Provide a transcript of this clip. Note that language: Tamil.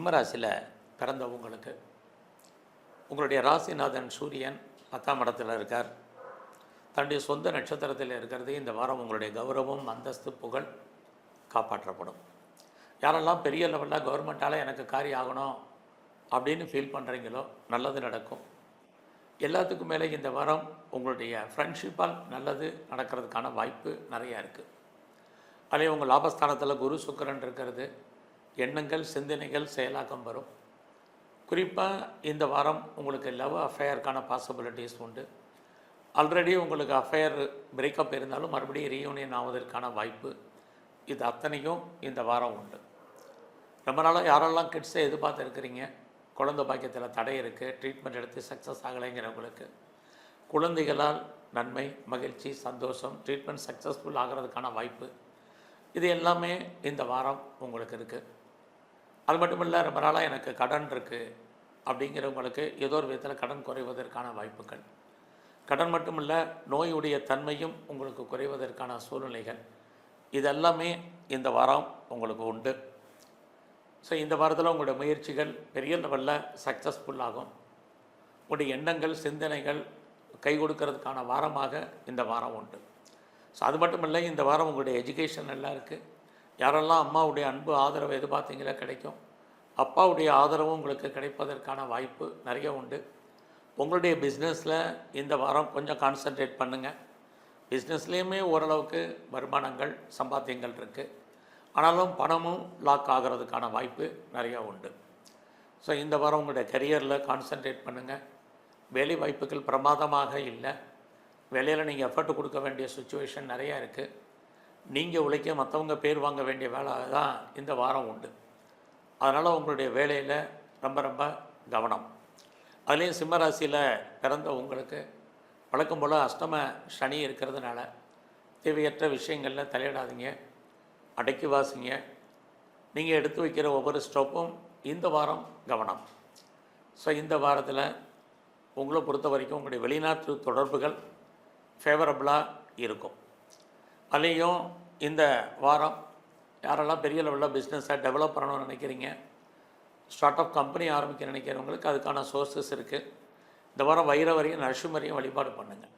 சிம்ம ராசியில் பிறந்தவங்களுக்கு உங்களுடைய ராசிநாதன் சூரியன் 10ஆம் இடத்துல இருக்கார். தன்னுடைய சொந்த நட்சத்திரத்தில் இருக்கிறது இந்த வாரம் உங்களுடைய கௌரவம், அந்தஸ்து, புகழ் காப்பாற்றப்படும். யாரெல்லாம் பெரிய லெவலில் கவர்மெண்ட்டால் எனக்கு காரியம் ஆகணும் அப்படின்னு ஃபீல் பண்ணுறீங்களோ நல்லது நடக்கும். எல்லாத்துக்கும் மேலே இந்த வாரம் உங்களுடைய ஃப்ரெண்ட்ஷிப்பால் நல்லது நடக்கிறதுக்கான வாய்ப்பு நிறையா இருக்குது. அதே உங்கள் லாபஸ்தானத்தில் குரு சுக்கிரன் இருக்கிறது. எண்ணங்கள், சிந்தனைகள் செயலாக்கம் வரும். குறிப்பாக இந்த வாரம் உங்களுக்கு லவ் அஃபேருக்கான பாசிபிலிட்டிஸ் உண்டு. ஆல்ரெடி உங்களுக்கு அஃபேர் பிரேக்கப் இருந்தாலும் மறுபடியும் ரீயூனியன் ஆவதற்கான வாய்ப்பு இது அத்தனையும் இந்த வாரம் உண்டு. ரொம்ப நாளாக யாரெல்லாம் கிட்ஸை எதிர்பார்த்துருக்கிறீங்க, குழந்தை பாக்கியத்தில் தடை இருக்குது, ட்ரீட்மெண்ட் எடுத்து சக்ஸஸ் ஆகலைங்கிறவங்களுக்கு குழந்தைகளால் நன்மை, மகிழ்ச்சி, சந்தோஷம், ட்ரீட்மெண்ட் சக்ஸஸ்ஃபுல் ஆகிறதுக்கான வாய்ப்பு இது எல்லாமே இந்த வாரம் உங்களுக்கு இருக்குது. அது மட்டும் இல்லை, ரொம்ப நாளாக எனக்கு கடன் இருக்குது அப்படிங்கிறவங்களுக்கு ஏதோ ஒரு விதத்தில் கடன் குறைவதற்கான வாய்ப்புகள், கடன் மட்டும் இல்லை நோயுடைய தன்மையும் உங்களுக்கு குறைவதற்கான சூழ்நிலைகள் இதெல்லாமே இந்த வாரம் உங்களுக்கு உண்டு. ஸோ இந்த வாரத்தில் உங்களுடைய முயற்சிகள் பெரிய லெவலில் சக்ஸஸ்ஃபுல் ஆகும். உங்களுடைய எண்ணங்கள், சிந்தனைகள் கை கொடுக்கறதுக்கான வாரமாக இந்த வாரம் உண்டு. ஸோ அது மட்டும் இல்லை, இந்த வாரம் உங்களுடைய எஜுகேஷன் எல்லாம் இருக்குது. யாரெல்லாம் அம்மாவுடைய அன்பு, ஆதரவு எதிர்பார்த்தீங்களோ கிடைக்கும். அப்பாவுடைய ஆதரவும் உங்களுக்கு கிடைப்பதற்கான வாய்ப்பு நிறைய உண்டு. உங்களுடைய பிஸ்னஸில் இந்த வாரம் கொஞ்சம் கான்சன்ட்ரேட் பண்ணுங்கள். பிஸ்னஸ்லேயுமே ஓரளவுக்கு வருமானங்கள், சம்பாத்தியங்கள் இருக்குது. ஆனாலும் பணமும் லாக் ஆகிறதுக்கான வாய்ப்பு நிறையா உண்டு. ஸோ இந்த வாரம் உங்களுடைய கரியரில் கான்சன்ட்ரேட் பண்ணுங்கள். வேலை வாய்ப்புகள் பிரமாதமாக இல்லை. வேலையில் நீங்கள் எஃபர்ட் கொடுக்க வேண்டிய சுச்சுவேஷன் நிறையா இருக்குது. நீங்கள் உழைக்க மற்றவங்க பேர் வாங்க வேண்டிய வேலை தான் இந்த வாரம் உண்டு. அதனால் உங்களுடைய வேலையில் ரொம்ப ரொம்ப கவனம். அதுலேயும் சிம்ம ராசியில் பிறந்த உங்களுக்கு வழக்கம் போல் அஷ்டம சனி இருக்கிறதுனால தேவையற்ற விஷயங்களில் தலையிடாதீங்க, அடக்கி வாசிங்க. நீங்கள் எடுத்து வைக்கிற ஒவ்வொரு ஸ்டெப்பும் இந்த வாரம் கவனம். ஸோ இந்த வாரத்தில் உங்களை பொறுத்த வரைக்கும் உங்களுடைய வெளிநாட்டு தொடர்புகள் ஃபேவரபுளாக இருக்கும். அதுலேயும் இந்த வாரம் யாரெல்லாம் பெரிய லெவலில் பிஸ்னஸை டெவலப் பண்ணணும்னு நினைக்கிறீங்க, ஸ்டார்ட் அப் கம்பெனி ஆரம்பிக்க நினைக்கிறவங்களுக்கு அதுக்கான சோர்ஸஸ் இருக்குது. இந்த வாரம் வைரவரையும் நரசிம்மரையும் வழிபாடு பண்ணுங்கள்.